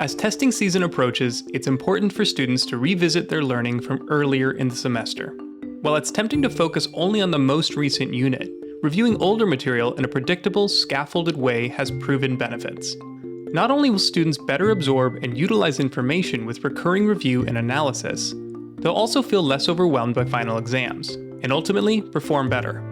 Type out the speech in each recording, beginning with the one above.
As testing season approaches, it's important for students to revisit their learning from earlier in the semester. While it's tempting to focus only on the most recent unit, reviewing older material in a predictable, scaffolded way has proven benefits. Not only will students better absorb and utilize information with recurring review and analysis, they'll also feel less overwhelmed by final exams, and ultimately perform better.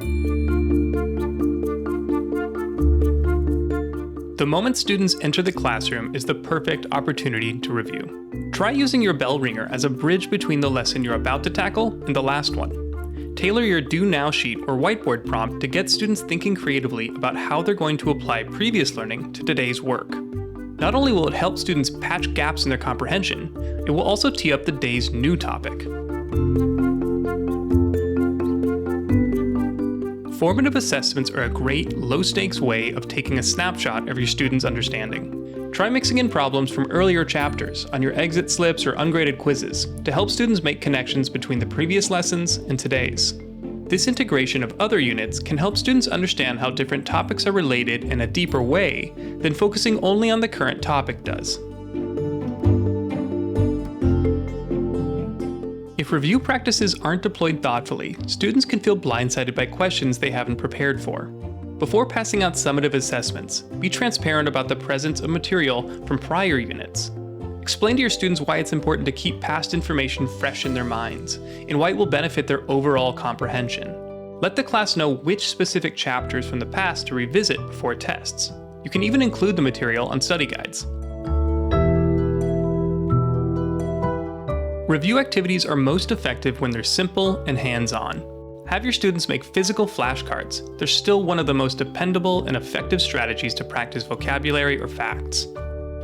The moment students enter the classroom is the perfect opportunity to review. Try using your bell ringer as a bridge between the lesson you're about to tackle and the last one. Tailor your Do Now sheet or whiteboard prompt to get students thinking creatively about how they're going to apply previous learning to today's work. Not only will it help students patch gaps in their comprehension, it will also tee up the day's new topic. Formative assessments are a great, low-stakes way of taking a snapshot of your students' understanding. Try mixing in problems from earlier chapters on your exit slips or ungraded quizzes to help students make connections between the previous lessons and today's. This integration of other units can help students understand how different topics are related in a deeper way than focusing only on the current topic does. If review practices aren't deployed thoughtfully, students can feel blindsided by questions they haven't prepared for. Before passing out summative assessments, be transparent about the presence of material from prior units. Explain to your students why it's important to keep past information fresh in their minds, and why it will benefit their overall comprehension. Let the class know which specific chapters from the past to revisit before tests. You can even include the material on study guides. Review activities are most effective when they're simple and hands-on. Have your students make physical flashcards. They're still one of the most dependable and effective strategies to practice vocabulary or facts.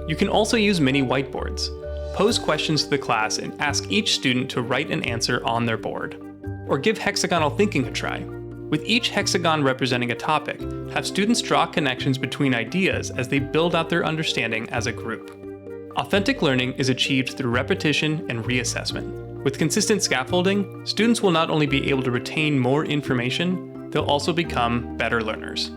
You can also use mini whiteboards. Pose questions to the class and ask each student to write an answer on their board. Or give hexagonal thinking a try. With each hexagon representing a topic, have students draw connections between ideas as they build out their understanding as a group. Authentic learning is achieved through repetition and reassessment. With consistent scaffolding, students will not only be able to retain more information, they'll also become better learners.